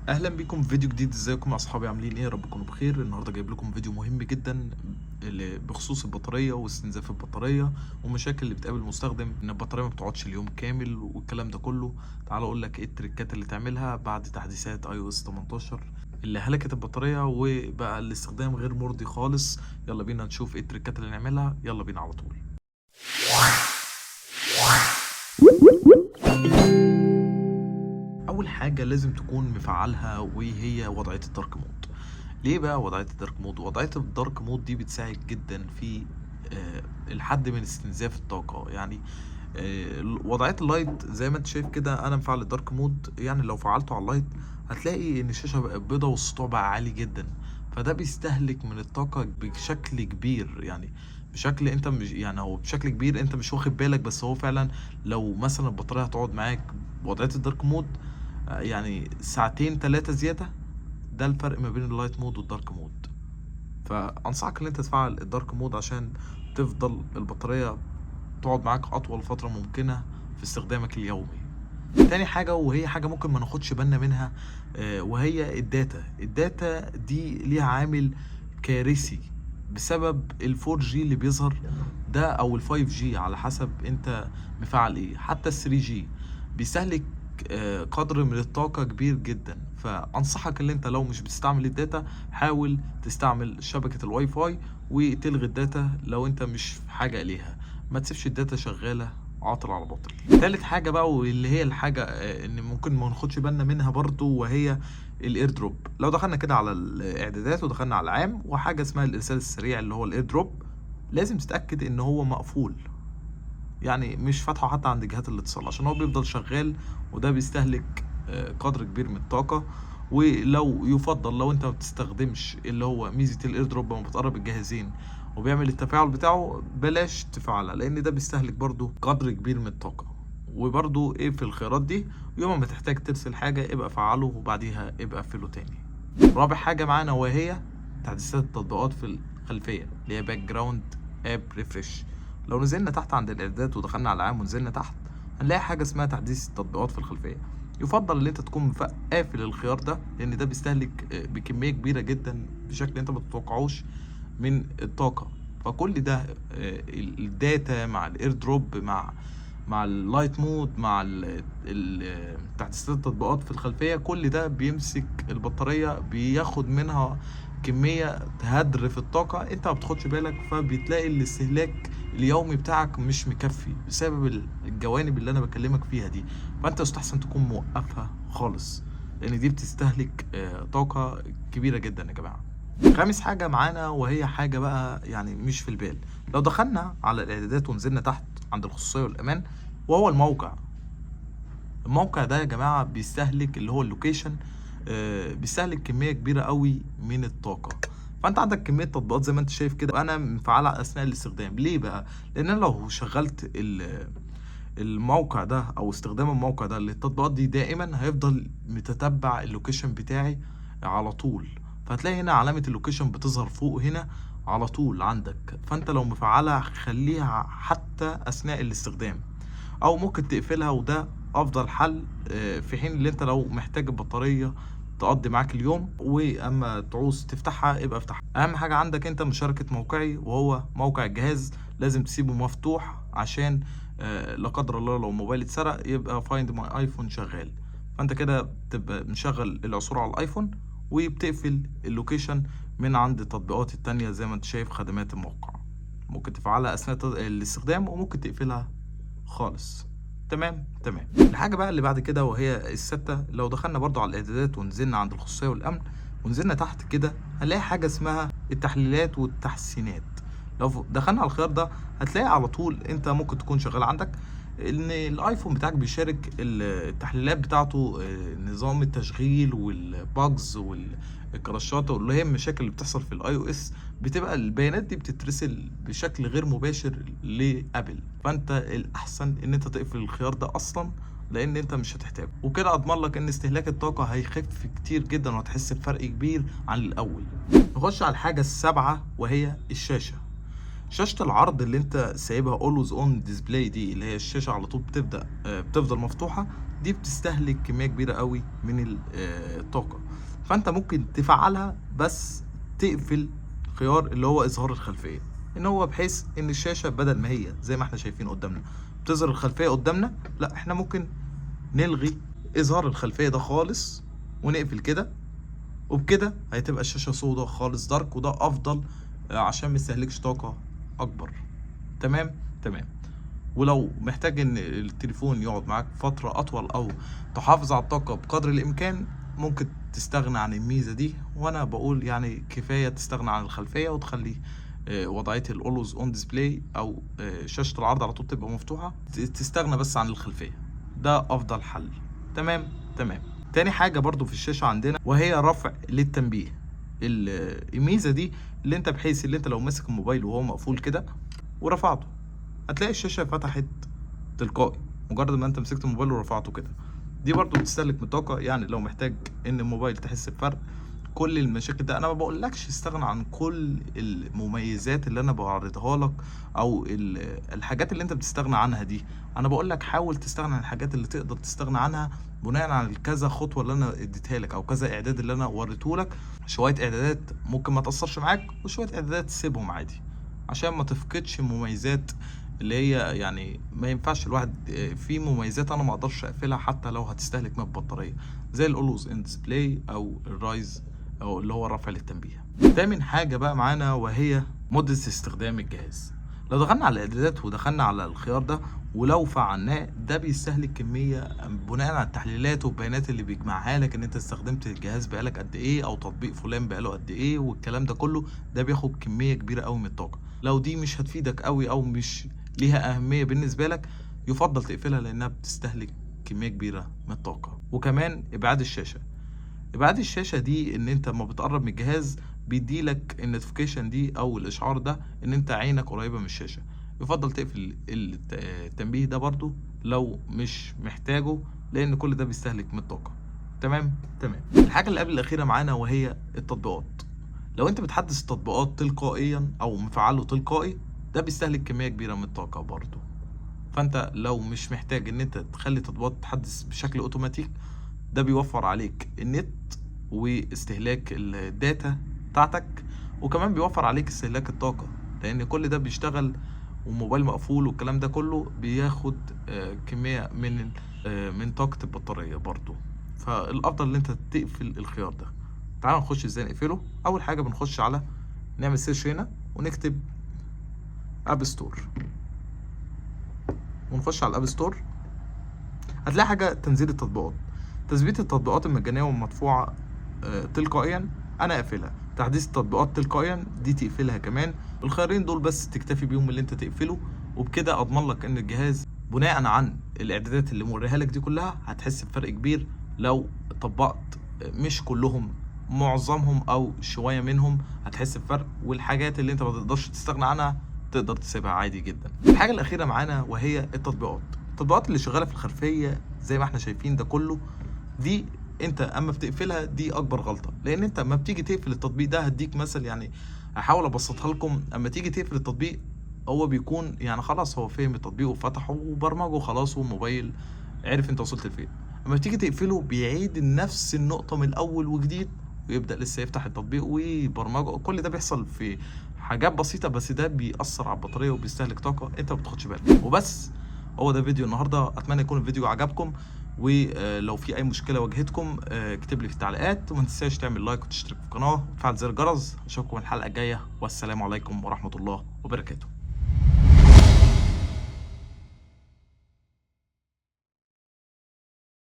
اهلا بيكم في فيديو جديد. ازيكم يا اصحابي؟ عاملين ايه؟ يا رب تكونوا بخير. النهارده جايب لكم فيديو مهم جدا بخصوص البطاريه واستنزاف البطاريه ومشاكل اللي بتقابل المستخدم ان البطاريه ما بتقعدش اليوم كامل والكلام ده كله. تعال اقول لك ايه التريكات اللي تعملها بعد تحديثات اي او اس 18 اللي هلكت البطاريه وبقى الاستخدام غير مرضي خالص. يلا بينا نشوف ايه التريكات اللي نعملها. يلا بينا على طول. اول حاجه لازم تكون مفعلها وهي وضعيه الدارك مود. ليه بقى وضعيه الدارك مود؟ وضعيه الدارك مود دي بتساعد جدا في الحد من استنزاف الطاقه. يعني وضعيه اللايت زي ما انت شايف كده انا مفعل الدارك مود. يعني لو فعلته على اللايت هتلاقي ان الشاشه بقت بيضه والسطوع بقى عالي جدا، فده بيستهلك من الطاقه بشكل كبير. يعني بشكل انت مش يعني هو بشكل كبير انت مش واخد بالك، بس هو فعلا لو مثلا البطاريه هتقعد معاك بوضعيه الدارك مود يعني ساعتين 3 زيادة، ده الفرق ما بين اللايت مود والدارك مود. فأنصحك إن أنت تفعل الدارك مود عشان تفضل البطارية تقعد معاك أطول فترة ممكنة في استخدامك اليومي. تاني حاجة وهي حاجة ممكن ما ناخدش بالنا منها، وهي الداتا دي ليها عامل كارثي بسبب الفور جي اللي بيظهر ده او الفايف جي على حسب انت مفعل ايه. حتى الثري جي بيستهلك قدر من الطاقة كبير جدا. فأنصحك ان انت لو مش بتستعمل الداتا حاول تستعمل شبكة الواي فاي وتلغي الداتا لو انت مش في حاجة اليها. ما تسيبش الداتا شغالة عاطل على باطل. تالت حاجة بقى واللي هي الحاجة ان ممكن ما ناخدش بالنا منها برضو وهي الاير دروب. لو دخلنا كده على الاعدادات ودخلنا على العام وحاجة اسمها الارسال السريع اللي هو الاير دروب، لازم تتأكد ان هو مقفول، يعني مش فاتحه حتى عند جهات الاتصال عشان هو بيفضل شغال وده بيستهلك قدر كبير من الطاقة. ولو يفضل لو انت ما بتستخدمش اللي هو ميزة الاير دروب لما بتقرب الجهازين وبيعمل التفاعل بتاعه بلاش تفعلها، لان ده بيستهلك برضو قدر كبير من الطاقة. وبرضو ايه في الخيارات دي، يوم ما تحتاج ترسل حاجة ابقى فعله وبعديها ابقى قفله تاني. رابع حاجة معانا وهي تحديثات التطبيقات في الخلفية اللي هي باك جراوند اب ريفرش. لو نزلنا تحت عند الاعدادات ودخلنا على العام ونزلنا تحت هنلاقي حاجه اسمها تحديث التطبيقات في الخلفيه. يفضل ان انت تكون قافل الخيار ده لان ده بيستهلك بكميه كبيره جدا بشكل انت ما تتوقعوش من الطاقه. فكل ده الداتا مع الاير دروب مع اللايت مود مع تحديثات التطبيقات في الخلفيه، كل ده بيمسك البطاريه بياخد منها كميه هدر في الطاقه انت ما بتاخدش بالك، فبتلاقي الاستهلاك اليومي بتاعك مش مكفي بسبب الجوانب اللي انا بكلمك فيها دي. فانت يستحسن تكون موقفها خالص لان دي بتستهلك طاقة كبيرة جدا يا جماعة. خامس حاجة معانا وهي حاجة بقى يعني مش في البال. لو دخلنا على الاعدادات ونزلنا تحت عند الخصوصية والامان وهو الموقع ده يا جماعة بيستهلك اللي هو اللوكيشن، بيستهلك كمية كبيرة قوي من الطاقة. فانت عندك كمية تطبيقات زي ما انت شايف كده انا مفعلها اثناء الاستخدام. ليه بقى؟ لان انا لو شغلت الموقع ده او استخدام الموقع ده للتطبيقات دي دائما هيفضل متتبع اللوكيشن بتاعي على طول. فهتلاقي هنا علامة اللوكيشن بتظهر فوق هنا على طول عندك. فانت لو مفعلها خليها حتى اثناء الاستخدام او ممكن تقفلها وده افضل حل. في حين اللي انت لو محتاج البطارية تقضي معاك اليوم واما تعوز تفتحها ابقى افتحها. اهم حاجة عندك انت مشاركة موقعي وهو موقع الجهاز لازم تسيبه مفتوح عشان لا قدر الله لو الموبايل اتسرق يبقى فايند ماي ايفون شغال. فانت كده بتبقى مشغل العثور على الايفون وبتقفل اللوكيشن من عند التطبيقات التانية زي ما انت شايف خدمات الموقع. ممكن تفعلها اثناء الاستخدام وممكن تقفلها خالص. تمام. الحاجه بقى اللي بعد كده وهي الستة. لو دخلنا برضو على الاعدادات ونزلنا عند الخصوصيه والامن ونزلنا تحت كده هنلاقي حاجه اسمها التحليلات والتحسينات. لو دخلنا على الخيار ده هتلاقي على طول انت ممكن تكون شغال عندك ان الايفون بتاعك بيشارك التحليلات بتاعته، نظام التشغيل والباجز والكراشات واللي هي المشاكل اللي بتحصل في الاي او اس. بتبقى البيانات دي بتترسل بشكل غير مباشر لابل. فانت الاحسن ان انت تقفل الخيار ده اصلا لان انت مش هتحتاجه. وكده اضمن لك ان استهلاك الطاقه هيخف كتير جدا وهتحس بفرق كبير عن الاول. نخش على الحاجه السابعه وهي الشاشه. شاشة العرض اللي انت سايبها اولويز اون ديسبلاي دي اللي هي الشاشة على طول بتفضل مفتوحة، دي بتستهلك كمية كبيرة قوي من الطاقة. فانت ممكن تفعلها بس تقفل خيار اللي هو اظهار الخلفية، ان هو بحيث ان الشاشة بدل ما هي زي ما احنا شايفين قدامنا بتظهر الخلفية قدامنا، لا احنا ممكن نلغي اظهار الخلفية ده خالص ونقفل كده، وبكده هتبقى الشاشة سودة خالص دارك، وده افضل عشان ما يستهلكش طاقة اكبر. تمام تمام. ولو محتاج ان التليفون يقعد معاك فترة اطول او تحافظ على الطاقة بقدر الامكان، ممكن تستغنى عن الميزة دي. وانا بقول يعني كفاية تستغنى عن الخلفية وتخلي وضعية الاولوز اون ديسبلاي او شاشة العرض على طول تبقى مفتوحة، تستغنى بس عن الخلفية، ده افضل حل. تمام تمام. تاني حاجة برضو في الشاشة عندنا وهي رفع للتنبيه. الميزة دي اللي انت بحيث اللي انت لو ماسك الموبايل وهو مقفول كده ورفعته، هتلاقي الشاشة فتحت تلقائي مجرد ما انت مسكت الموبايل ورفعته كده. دي برضو بتستهلك من الطاقة، يعني لو محتاج ان الموبايل تحس بفرق كل المشاكل ده. انا ما بقولكش استغنى عن كل المميزات اللي انا بعرضها لك او الحاجات اللي انت بتستغنى عنها دي، انا بقول لك حاول تستغنى عن الحاجات اللي تقدر تستغنى عنها بناء على كذا خطوه اللي انا اديتها لك او كذا اعداد اللي انا وريته لك. شويه اعدادات ممكن ما تاثرش معاك وشويه اعدادات تسيبهم عادي عشان ما تفقدش مميزات اللي هي يعني ما ينفعش الواحد في مميزات انا ما اقدرش اقفلها حتى لو هتستهلك من البطاريه، زي الاولوز ان ديسبلاي او الرايز او اللي هو رفع للتنبيه. تامن حاجه بقى معانا وهي مده استخدام الجهاز. لو دخلنا على الاعدادات ودخلنا على الخيار ده ولو فعلناه، ده بيستهلك كميه بناء على التحليلات والبيانات اللي بيجمعها لك ان انت استخدمت الجهاز بقالك قد ايه او تطبيق فلان بقاله قد ايه والكلام ده كله، ده بياخد كميه كبيره قوي من الطاقه. لو دي مش هتفيدك قوي او مش ليها اهميه بالنسبه لك، يفضل تقفلها لانها بتستهلك كميه كبيره من الطاقه. وكمان ابعاد الشاشه. ابعاد الشاشه دي ان انت لما بتقرب من الجهاز بيديلك النوتيفيكيشن دي او الاشعار ده ان انت عينك قريبه من الشاشه، يفضل تقفل التنبيه ده برضو لو مش محتاجه لان كل ده بيستهلك من الطاقه. تمام تمام. الحاجه اللي قبل الاخيره معانا وهي التطبيقات. لو انت بتحدث التطبيقات تلقائيا او مفعله تلقائي، ده بيستهلك كميه كبيره من الطاقه برضو. فانت لو مش محتاج ان انت تخلي التطبيقات تتحدث بشكل اوتوماتيك، ده بيوفر عليك النت واستهلاك الداتا بتاعتك، وكمان بيوفر عليك استهلاك الطاقة لان كل ده بيشتغل والموبايل مقفول والكلام ده كله بياخد كمية من طاقة البطارية برضو. فالافضل ان انت تقفل الخيار ده. تعال نخش ازاي نقفله. اول حاجة بنخش على نعمل سيرش هنا ونكتب اب ستور، ونخش على الاب ستور هتلاقي حاجة تنزيل التطبيقات. تثبيت التطبيقات المجانية والمدفوعة تلقائيا انا اقفلها. تحديث التطبيقات تلقائيا دي تقفلها كمان. الخيارين دول بس تكتفي بيهم اللي انت تقفله، وبكده اضمن لك ان الجهاز بناء عن الاعدادات اللي موريها لك دي كلها هتحس بفرق كبير لو طبقت مش كلهم، معظمهم او شوية منهم هتحس بفرق، والحاجات اللي انت ما تقدرش تستغنى عنها تقدر تسيبها عادي جدا. الحاجة الاخيرة معانا وهي التطبيقات. التطبيقات اللي شغالة في الخلفية زي ما احنا شايفين ده كله، دي انت اما بتقفلها دي اكبر غلطه، لان انت اما بتيجي تقفل التطبيق ده هديك مثل يعني هحاول ابسطها لكم. اما تيجي تقفل التطبيق هو بيكون يعني خلاص هو فهم التطبيق وفتحه وبرمجه خلاص والموبايل عرف انت وصلت لفين. اما بتيجي تقفله بيعيد نفس النقطه من الاول وجديد ويبدا لسه يفتح التطبيق ويبرمجه. كل ده بيحصل في حاجات بسيطه بس ده بيأثر على البطاريه وبيستهلك طاقه انت ما بتاخدش بالك. وبس هو ده فيديو النهارده، اتمنى يكون الفيديو عجبكم، ولو في اي مشكله واجهتكم اكتب لي في التعليقات، وما تنساش تعمل لايك وتشترك في القناه وتفعل زر الجرس. اشوفكم الحلقه الجايه، والسلام عليكم ورحمه الله وبركاته.